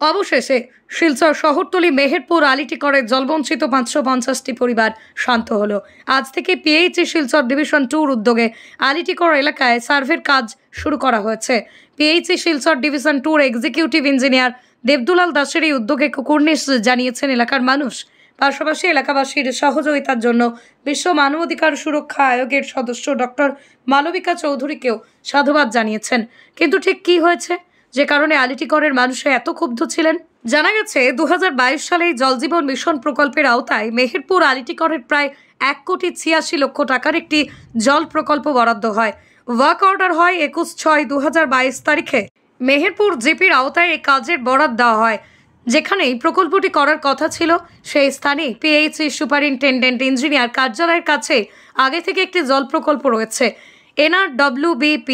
অবশেষে শিলচর শহরতলি মেহেরপুর আলিটিকরের জলবঞ্চিত 550টি পরিবার শান্ত হলো। আজ থেকে পিএইচই শিলচর ডিভিশন 2 উদ্যোগে আলিটিকর এলাকায় সার্ভের কাজ শুরু করা হয়েছে। PHE Silchar division 2 executive engineer Debdulal দাসের এই উদ্যোগে কুকুরনিশ জানিয়েছেন এলাকার মানুষ। পাশাপাশি এলাকাবাসীর সহযোগিতার জন্য বিশ্ব মানবাধিকার সুরক্ষা আয়োগের সদস্য ডক্টর মালবিকা চৌধুরীকেও সাধুবাদ জানিয়েছেন। কিন্তু ঠিক কি হয়েছে যে কারণে আলিটিকরের মানুষরা এত ক্ষুব্ধ ছিলেন? জানা গেছে 2022 সালে জলজীবন মিশন প্রকল্পের আওতায় মেহেরপুর আলিটিকরের প্রায় 1,86,00,000 টাকার একটি জল প্রকল্প বরাদ্দ হয়। ওয়ার্ক অর্ডার হয় 21/6/2022 তারিখে। মেহেরপুর জিপির আওতায় এই কাজের বরাদ দেওয়া হয়। যেখানেই প্রকল্পটি করার কথা ছিল সেই স্থানে পিএইচই সুপারিনটেন্ডেন্ট ইঞ্জিনিয়ার কার্যালয়ের কাছে আগে থেকে একটি জল প্রকল্প রয়েছে। NRWBP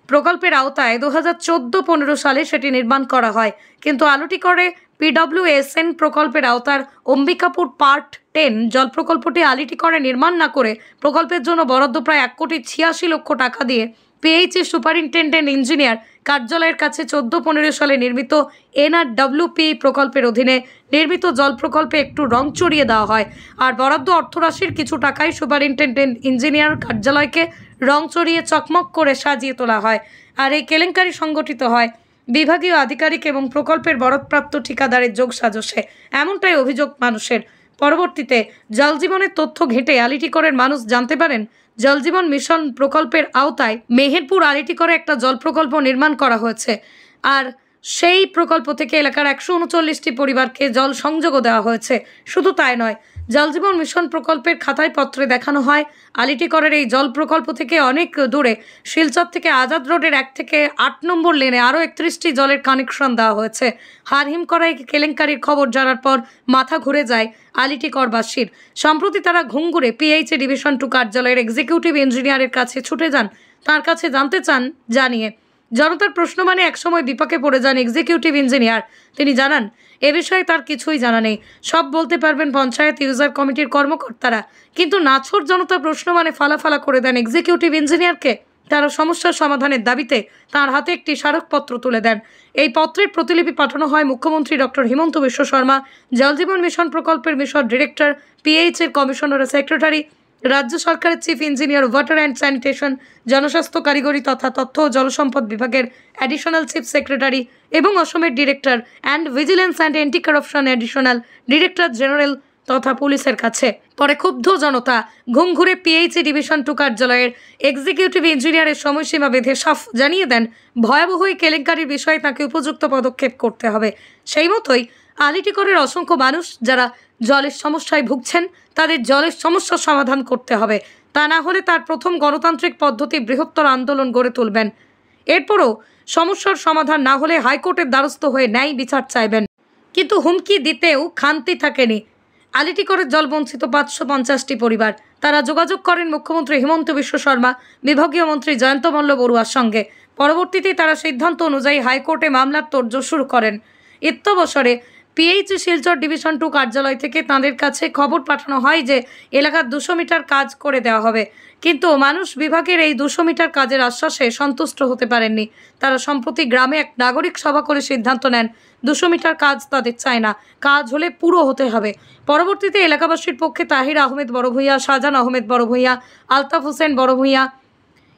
প্রকল্পের আওতায় 2014-15 সালে সেটি নির্মাণ করা হয়, কিন্তু আলিটিকরে PWSN প্রকল্পের আওতার অম্বিকাপুর পার্ট 10 জল প্রকল্পটি আলিটিকরে নির্মাণ না করে প্রকল্পের জন্য বরাদ্দ প্রায় 1,86,00,000 টাকা দিয়ে পিএইচই সুপারিনটেন্ডেন্ট ইঞ্জিনিয়ার কার্যালয়ের কাছে 14-15 সালে নির্মিত NRWP প্রকল্পের অধীনে নির্মিত জল প্রকল্পে একটু রং চড়িয়ে দেওয়া হয়। আর বরাদ্দ অর্থরাশির কিছু টাকাই সুপারিনটেন্ডেন্ট ইঞ্জিনিয়ার কার্যালয়কে রং চড়িয়ে চকমক করে সাজিয়ে তোলা হয়। আর এই কেলেঙ্কারি সংগঠিত হয় বিভাগীয় আধিকারিক এবং প্রকল্পের বরাদপ্রাপ্ত ঠিকাদারের যোগসাজশে, এমনটাই অভিযোগ মানুষের। পরবর্তীতে জলজীবনের তথ্য ঘেঁটে আলিটিকরের মানুষ জানতে পারেন জলজীবন মিশন প্রকল্পের আওতায় মেহেরপুর আলিটিকরে একটা জল প্রকল্প নির্মাণ করা হয়েছে। আর সেই প্রকল্প থেকে এলাকার 139টি পরিবারকে জল সংযোগও দেওয়া হয়েছে। শুধু তাই নয়, জলজীবন মিশন প্রকল্পের খাতায় পত্রে দেখানো হয় আলিটিকরের এই জল প্রকল্প থেকে অনেক দূরে শিলচর থেকে আজাদ রোডের 1 থেকে 8 নম্বর লেনে আরও 31টি জলের কানেকশন দেওয়া হয়েছে। হারহিম করা এই কেলেঙ্কারির খবর জানার পর মাথা ঘুরে যায় আলিটিকরবাসীর। সম্প্রতি তারা ঘুঙঘুরে পিএইচই ডিভিশন 2 কার্যালয়ের এক্সিকিউটিভ ইঞ্জিনিয়ারের কাছে ছুটে যান, তার কাছে জানতে চান জানিয়ে। জনতার প্রশ্ন মানে একসময় বিপাকে পড়ে যান এক্সিকিউটিভ ইঞ্জিনিয়ার। তিনি জানান এ বিষয়ে তার কিছুই জানা নেই, সব বলতে পারবেন পঞ্চায়েত ইউজার কমিটির কর্মকর্তারা। কিন্তু নাছোড় জনতা প্রশ্ন মানে ফালাফালা করে দেন এক্সিকিউটিভ ইঞ্জিনিয়ারকে। তারা সমস্যার সমাধানের দাবিতে তার হাতে একটি স্মারকপত্র তুলে দেন। এই পত্রের প্রতিলিপি পাঠানো হয় মুখ্যমন্ত্রী ডক্টর হিমন্ত বিশ্ব শর্মা, জলজীবন মিশন প্রকল্পের মিশন ডিরেক্টর, পিএইচের কমিশনার সেক্রেটারি, রাজ্য সরকারের chief engineer water and sanitation, জনস্বাস্থ্য কারিগরি তথা তথ্য ও জলসম্পদ বিভাগের অ্যাডিশনাল চিফ সেক্রেটারি এবং অসমের director and vigilance and anti corruption additional director general তথা পুলিশের কাছে। পরে ক্ষুব্ধ জনতা ঘুঙঘুরে পিএইচই ডিভিশন 2 কার্যালয়ের এক্সিকিউটিভ ইঞ্জিনিয়ারের সময়সীমা বেঁধে সাফ জানিয়ে দেন ভয়াবহ এই কেলেঙ্কারির বিষয়ে তাকে উপযুক্ত পদক্ষেপ করতে হবে। সেই মতোই আলিটিকরের অসংখ্য মানুষ যারা জলের সমস্যায় ভুগছেন তাদের জলের সমস্যার সমাধান করতে হবে, তা না হলে তার প্রথম গণতান্ত্রিক পদ্ধতি বৃহত্তর আন্দোলন গড়ে তুলবেন। এরপরও সমস্যার সমাধান না হলে হাইকোর্টের দ্বারস্থ হয়ে ন্যায় বিচার চাইবেন। কিন্তু হুমকি দিতেও খান্তি থাকেনি আলিটিকরের জলবঞ্চিত 550টি পরিবার। তারা যোগাযোগ করেন মুখ্যমন্ত্রী হিমন্ত বিশ্ব শর্মা, বিভাগীয় মন্ত্রী জয়ন্ত মল্ল বড়ুয়ার সঙ্গে। পরবর্তীতে তারা সিদ্ধান্ত অনুযায়ী হাইকোর্টে মামলার তোড়জোড় শুরু করেন। ইত্যবসরে পিএইচই শিলচর ডিভিশন 2 কার্যালয় থেকে তাঁদের কাছে খবর পাঠানো হয় যে এলাকার 200 মিটার কাজ করে দেওয়া হবে, কিন্তু মানুষ বিভাগের এই 200 মিটার কাজের আশ্বাসে সন্তুষ্ট হতে পারেননি। তারা সম্প্রতি গ্রামে এক নাগরিক সভা করে সিদ্ধান্ত নেন 200 মিটার কাজ তাদের চায় না, কাজ হলে পুরো হতে হবে। পরবর্তীতে এলাকাবাসীর পক্ষে তাহির আহমেদ বড় ভূঁইয়া, শাহজাহান আহমেদ বড় ভূঁইয়া, আলতাফ হোসেন বড় ভূঁইয়া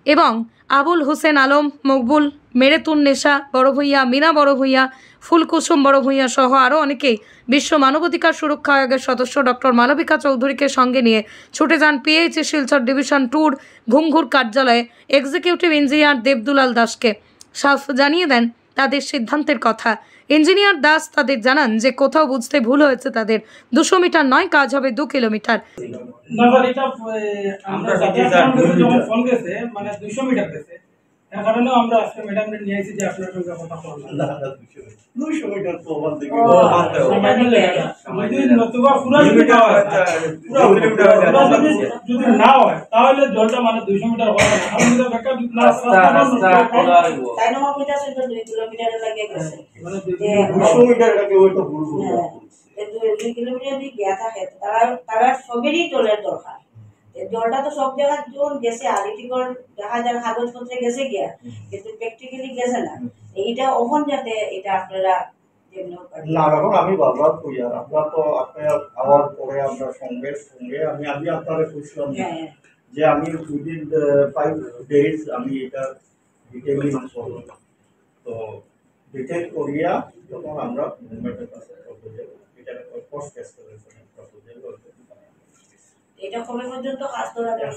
এবং আবুল হোসেন আলম, মকবুল, মেরেতুন্নেসা বড় ভূঁইয়া, মিনা বড় ভূঁইয়া, ফুলকুসুম বড় ভূঁইয়া সহ আরও অনেকেই বিশ্ব মানবাধিকার সুরক্ষা আয়োগের সদস্য ডক্টর মালবিকা চৌধুরীকে সঙ্গে নিয়ে ছুটে যান পিএইচই শিলচর ডিভিশন 2 ঘুঙঘুর কার্যালয়ে এক্সিকিউটিভ ইঞ্জিনিয়ার দেবদুলাল দাসকে সাফ জানিয়ে দেন তাদের সিদ্ধান্তের কথা। ইঞ্জিনিয়ার দাস তাদের জানান যে কোথাও বুঝতে ভুল হয়েছে, তাদের 200 মিটার নয়, কাজ হবে 2 কিলোমিটার। কারণে আমরা আজকে ম্যাডামকে নিয়ে এসেছি যে আপনার সঙ্গে কথা বলবো। 200 মিটার তো ওখান থেকে নতুবা পুরো কিলোমিটার হয়, পুরো কিলোমিটার যদি না হয় তাহলে জলটা মানে 200 মিটার হয় না। আমি তো ব্যাকআপ রাস্তা খোলা হইব, তাই না? মিটার সেটা 2 কিলোমিটার লাগে গেছে, মানে 200 মিটার লাগে ওইটা বলবো। এই 2 কিলোমিটার দিয়ে গিয়া থাকে তারা সবেরই জলের দরকার। জলটা তো সব জায়গায় জল গেছে, আলিটিকর দেখা যায় কাগজপত্রে গেছে গিয়া, কিন্তু প্র্যাকটিক্যালি গেছে না। এইটা ওখান যাতে এটা আপনারা না এখন আমি বারবার কই আর আমরা তো আপনার আওয়ার পরে আমরা সঙ্গে সঙ্গে আমি আপনারা খুঁজলাম যে আমি উইদিন 5 days আমি এটা ডিটেইলিং করব তো ডিটেইল করিয়া তখন আমরা গভর্নমেন্টের কাছে প্রপোজাল এটা পোস্ট এসকেলেশন প্রপোজাল এটা কবে পর্যন্ত কাজ করা যাবে?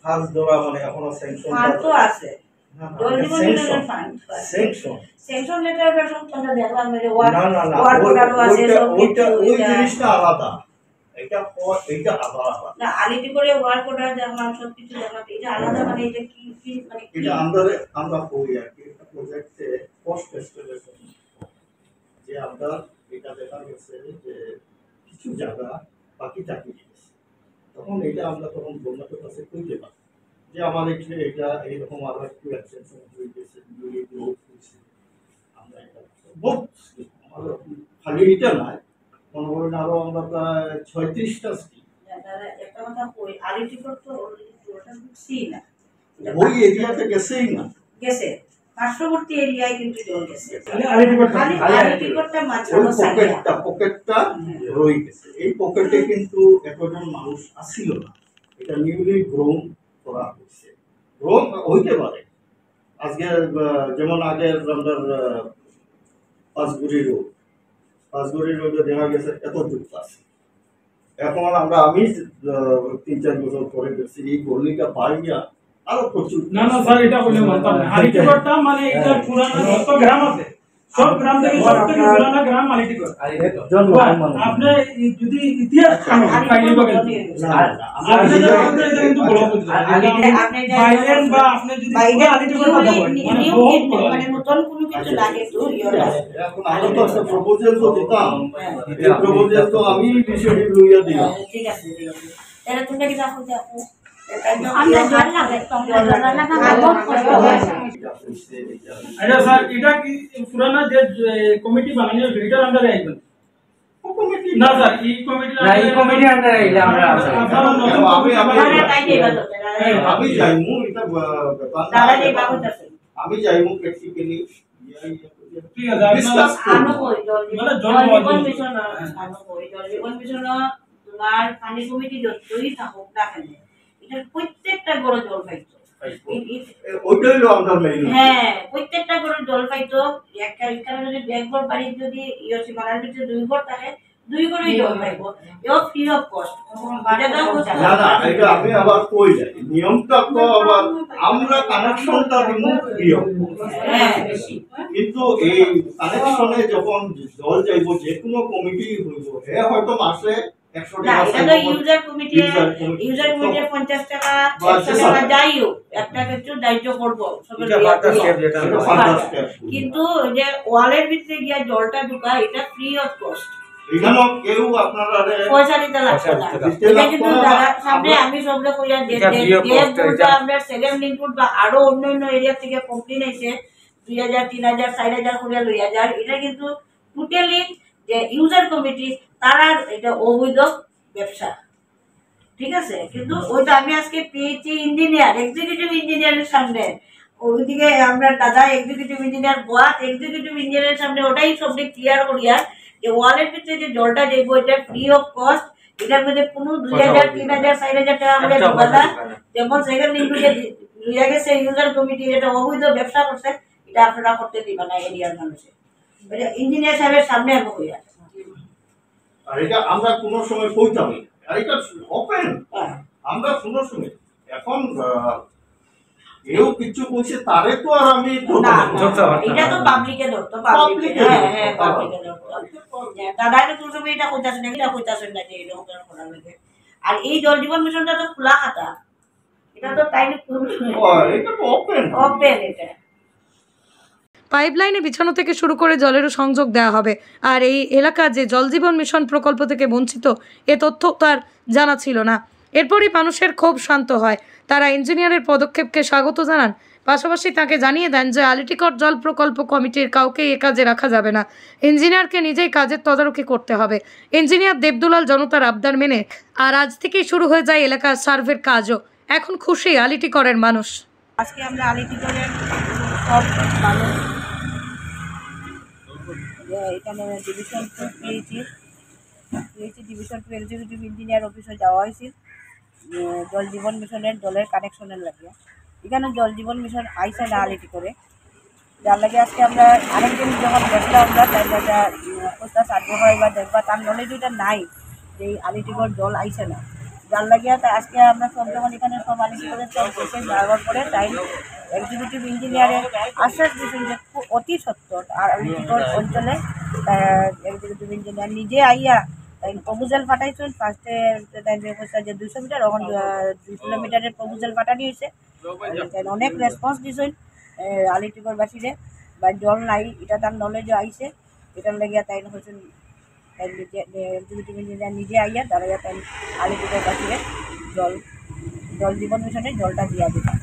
কাজ ধরা মানে এখনো স্যাংশন তো আছে সেকশন লেটার ভার্সন তো দেখলাম যে ওয়ার্ড কোডারও আছে সব কিছু ওই জিনিসটা আলাদা এটা আলাদা না আলিটি করে ওয়ার্ড কোডার দেখলাম সব কিছু দেখলাম এটা আলাদা মানে এটা কি মানে এটা আমরা কই আর কি একটা প্রজেক্টে পোস্ট এসকেলেশন যে আমরা এটা দেখা গেছে যে কিছু জায়গা বাকি থাকি গেছে তখন এটা আমরা তখন গভর্নমেন্টের কাছে কইতে পারি যে আমার এখানে এটা এইরকম আরো একটু এক্সটেনশন হয়ে গেছে আমরা এটা খালি এটা নয় মনে করেন আরো আমরা প্রায় 36টা স্কিম একটা কথা কই আলিটি করতে অলরেডি পুরোটা বুঝছি না ওই এরিয়াতে গেছেই না গেছে পার্শ্ববর্তী এরিয়ায় কিন্তু জল গেছে আলিটি করতে পকেটটা রয়ে গেছে এই পকেটে কিন্তু একজন মানুষ আসিল না এটা নিউলি গ্রোন করা হয়েছে গ্রোন হইতে পারে আজকে যেমন আগে আমাদের পাঁচগুড়ি রোডে দেখা গেছে এত যুক্ত আছে এখন আমি 3-4 বছর পরে গেছি এই গলিটা বাড়িয়া আরো প্রচুর না স্যার এটা বলে মানতাম না আলিটিগড়টা মানে এটা পুরানো যত গ্রাম আছে সব গ্রাম থেকে সবথেকে পুরানো গ্রাম আলিটিগড় আপনি যদি ইতিহাস ফাইলে বলেন আপনি এটা কিন্তু বড় কথা আপনি ফাইলেন বা আপনি যদি আলিটিগড় কথা বলেন মানে নতুন কোনো কিছু লাগে তো এখন আমি তো একটা প্রপোজাল তো দিতাম এই প্রপোজাল তো আমি বিষয়টি লইয়া দিলাম ঠিক আছে তাহলে তোমরা কি দেখো দেখো আচ্ছা স্যার এটা কি পুরানা যে কমিটি বানানো হয়েছে এটার আন্ডারে আইবেন না স্যার এই কমিটি আন্ডারে আইলে আমরা আমি যাইমু এটা আমি যাইমু প্র্যাকটিক্যালি ঠিক আছে মানে জলজীবন মিশন তোমার পানি কমিটি যতই থাকুক না কেন এটার প্রত্যেকটা গড় জল পাইতো ওইটাই আমরা মেইন হ্যাঁ প্রত্যেকটা গড় জল পাইতো একটা কারণে যদি একবার বাড়ি যদি ইয়োসি মারার ভিতরে 2 ঘর থাকে 2 ঘরই জল পাইবো এও ফ্রি অফ কস্ট বাড়া দাও না এটা আমি আবার কই যাই নিয়মটা তো আবার আমরা কানেকশনটা দিমু ফ্রি অফ হ্যাঁ বেশি কিন্তু এই কানেকশনে যখন জল যাইবো যে কোনো কমিটি হইব হে হয়তো মাসে 100 টাকা এটা ইউজার কমিটির 50 টাকা 100 টাকা যাইও একটা কিছু দায়িত্ব করব সবে কিন্তু যে ওয়ালের ভিতরে গিয়া জলটা ঢুকা এটা ফ্রি অফ কস্ট এখানে কেউ আপনারা পয়সা দিতে লাগছে না এটা কিন্তু সামনে আমি সবলে কইয়া যে আমরা সেকেন্ড ইনপুট বা আরো অন্যান্য এরিয়া থেকে কমপ্লেইন আইছে 2000 3000 4000 করিয়া লইয়া যায় এটা কিন্তু টোটালি যে ইউজার কমিটি তারা এটা অবৈধ ব্যবসা ঠিক আছে কিন্তু ওইটা আমি আজকে পিএইচডি ইঞ্জিনিয়ার এক্সিকিউটিভ ইঞ্জিনিয়ারের সামনে ওইদিকে আমরা দাদা এক্সিকিউটিভ ইঞ্জিনিয়ার বাট এক্সিকিউটিভ ইঞ্জিনিয়ারের সামনে ওটাই সবটি ক্লিয়ার করিয়া যে ওয়ালের ভিতরে যে জলটা দেব এটা ফ্রি অফ কস্ট এটার মধ্যে কোনো 2000 3000 4000 টাকা আমরা দিবানা যেমন সেকেন্ড ইনপুটে লইয়া গেছে ইউজার কমিটি এটা অবৈধ ব্যবসা করছে এটা আপনারা করতে দিবা না এরিয়ার মানুষে এটা ইঞ্জিনিয়ার সাহেবের সামনে আমি কইয়া আর এটা আমরা কোনো সময় কইতাম আর এটা ওপেন আমরা কোনো সময় এখন কেউ কিছু কইছে তারে তো আর আমি এটা তো পাবলিকে ধরতো পাবলিকে হ্যাঁ পাবলিকে ধরতো দাদা তো তুমি এটা কইতাছেন না যে এরকম করা লাগে আর এই জল জীবন মিশনটা তো খোলা খাতা এটা তো তাইলে এটা তো ওপেন এটা পাইপলাইনে বিছানো থেকে শুরু করে জলেরও সংযোগ দেওয়া হবে আর এই এলাকা যে জল জীবন মিশন প্রকল্প থেকে বঞ্চিত এ তথ্য তার জানা ছিল না এরপরই মানুষের ক্ষোভ শান্ত হয় তারা ইঞ্জিনিয়ারের পদক্ষেপকে স্বাগত জানান পাশাপাশি তাকে জানিয়ে দেন যে আলিটিকট জল প্রকল্প কমিটির কাউকেই এ কাজে রাখা যাবে না ইঞ্জিনিয়ারকে নিজেই কাজের তদারকি করতে হবে ইঞ্জিনিয়ার দেবদুলাল জনতার আবদার মেনে আর আজ থেকেই শুরু হয়ে যায় এলাকার সার্ভের কাজও এখন খুশি আলিটিকটের মানুষ আজকে আমরা আলিটিকটের সব মানুষ এখানে division 2 PHE division 2 executive engineer অফিসে যাওয়া হয়েছিল জল জীবন মিশনের জলের কানেকশনের লাগে। এখানে জল জীবন মিশন আইসে না আলিটি করে, যার লাগে আজকে আমরা আরেকদিন যখন দেখলাম আমরা তাই পোস্টার সার্ভে হয় বা দেখবা তার নলেজ ওইটা নাই যে এই আলিটিগড় জল আইসে না, যার লাগিয়া তাই আজকে আমরা সব যখন এখানে সব আলিটিগড়ের সব বসে যাওয়ার পরে তাই এক্সিকিউটিভ ইঞ্জিনিয়ারের আশ্বাস দিয়েছেন যে খুব অতি সত্তর আর আলিটিগড় অঞ্চলে এক্সিকিউটিভ ইঞ্জিনিয়ার নিজে আইয়া তাই প্রপোজাল পাঠাইছেন। ফার্স্টে তাই ব্যবস্থা যে 200 মিটার এখন 2 কিলোমিটারের প্রপোজাল পাঠানি হয়েছে, অনেক রেসপন্স দিয়েছেন আলিটিগড়বাসীরে বা জল নাই এটা তার নলেজও আইছে, এটার লাগিয়া তাই হচ্ছেন এক্সিকিউটিভ ইঞ্জিনিয়ার নিজে আইয়া দাঁড়াইয়া তাই আলিটিগড়বাসীরে জল জীবন মিশনে জলটা দিয়া দিতাম।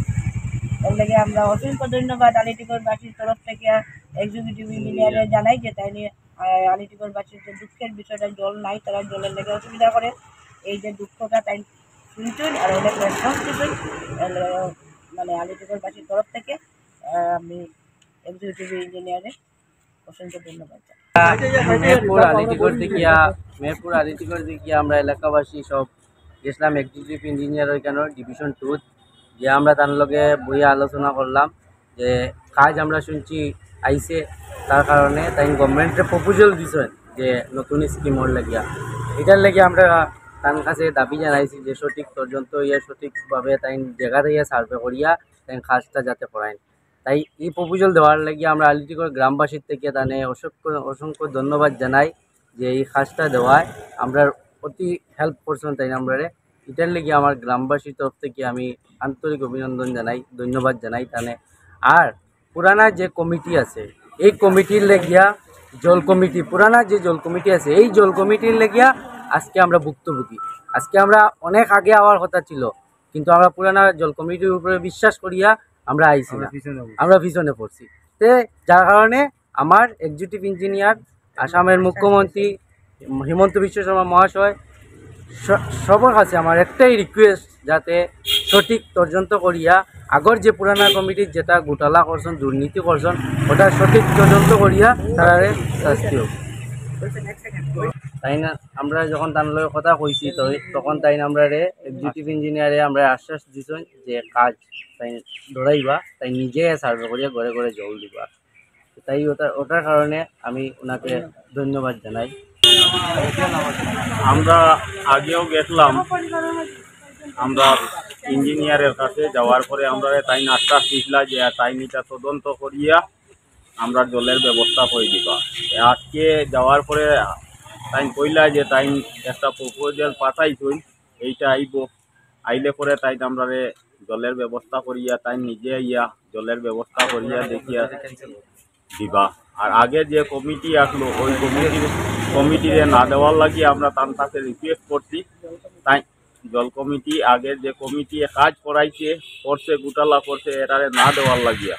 এর লাগে আমরা অসংখ্য ধন্যবাদ আলিটিগড়বাসীর তরফ থেকে এক্সিকিউটিভ ইঞ্জিনিয়ারে জানাই যে তাই নিয়ে আলিটিগড়বাসীর যে দুঃখের বিষয়টা জল নাই, তারা জলের লেগে অসুবিধা করে, এই যে দুঃখটা তাই শুনছেন আর অনেক রেসপন্স দিচ্ছেন। মানে আলিটিগড়বাসীর তরফ থেকে আমি এক্সিকিউটিভ ইঞ্জিনিয়ারের অসংখ্য ধন্যবাদ। মেহেরপুর আলিটিগড় দিকিয়া আমরা এলাকাবাসী সব গেছিলাম এক্সিকিউটিভ ইঞ্জিনিয়ার ওইখানে ডিভিশন 2 গিয়ে আমরা তার লগে বইয়ে আলোচনা করলাম যে কাজ আমরা শুনছি আইসে, তার কারণে তাই গভর্নমেন্টের প্রপোজাল দিছেন যে নতুন স্কিমর লাগিয়া, এটার লাগে আমরা তার কাছে দাবি জানাইছি যে সঠিক পর্যন্ত সঠিকভাবে তাই জায়গা থেকে সার্ভে করিয়া তাই কাজটা যাতে করায়। তাই এই প্রপোজাল দেওয়ার লাগে আমরা আলিটিগড় গ্রামবাসীর থেকে তানে অসংখ্য ধন্যবাদ জানাই যে এই কাজটা দেওয়ায় আমরা অতি হেল্প করছেন তাই আমরা এটার লেগে আমার গ্রামবাসীর তরফ থেকে আমি আন্তরিক অভিনন্দন জানাই, ধন্যবাদ জানাই তানে। আর পুরানা যে কমিটি আছে এই কমিটির লেগিয়া জল কমিটি, পুরানা যে জল কমিটি আছে এই জল কমিটির লেগিয়া আজকে আমরা ভুক্তভোগী। আজকে আমরা অনেক আগে আওয়ার কথা ছিল, কিন্তু আমরা পুরানা জল কমিটির উপরে বিশ্বাস করিয়া আমরা আইছি না, আমরা পিছনে পড়ছি। যার কারণে আমার এক্সিকিউটিভ ইঞ্জিনিয়ার আসামের মুখ্যমন্ত্রী হিমন্ত বিশ্ব শর্মা মহাশয় সবার কাছে আমার একটাই রিকোয়েস্ট যাতে সঠিক তদন্ত করিয়া আগর যে পুরানা কমিটির যেটা ঘোটালা করছেন দুর্নীতি করছেন ওটা সঠিক তদন্ত করিয়া তারারে শাস্তি হোক। তাই না আমরা যখন তার লগে কথা কইছি তখন তাই আমরা এক্সিকিউটিভ ইঞ্জিনিয়ারে আমরা আশ্বাস দিছেন যে কাজ তাই ধরাইবা, তাই নিজে সার্ভে করিয়া ঘরে ঘরে জল দিবা। তাই ওটার কারণে আমি ওনাকে ধন্যবাদ জানাই। আমরা আগেও গেছিলাম আমরা ইঞ্জিনিয়ারের কাছে, যাওয়ার পরে আমরা তাই আশ্বাস দিছিলাম যে তাই এটা তদন্ত করিয়া আমরা জলের ব্যবস্থা করে দিবা। আজকে যাওয়ার পরে তাই কইলা যে তাই একটা প্রপোজাল পাঠাইছই, এইটা আইলে পরে তাই আমরা জলের ব্যবস্থা করিয়া তাই নিজে আইয়া জলের ব্যবস্থা করিয়া দেখিয়া দিবা। আর আগে যে কমিটি আসলো ওই কমিটিরে না দেওয়ার লাগিয়ে আমরা তার কাছে রিকোয়েস্ট করছি, তাই জল কমিটি আগের যে কমিটি কাজ করছে গুটালা করছে এটারে না দেওয়ার লাগিয়া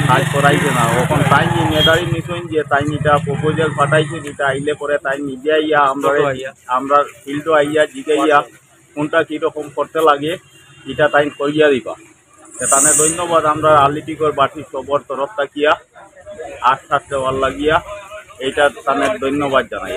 কাজ করাইছে না। এখন তাই মেধারী নিশ্চয় যে তাই এটা প্রপোজাল পাঠাইছে, যেটা আইলে পরে তাই নিজে আইয়া আমরা ফিল্ডও আইয়া জিগাইয়া কোনটা কীরকম করতে লাগে এটা তাই করিয়া দিবা। সেখানে ধন্যবাদ আমরা আলিটিগড় বাসী সবর তরফ থাকিয়া আশ্বাস দেওয়ার লাগিয়া এইটা তাদের ধন্যবাদ জানাই।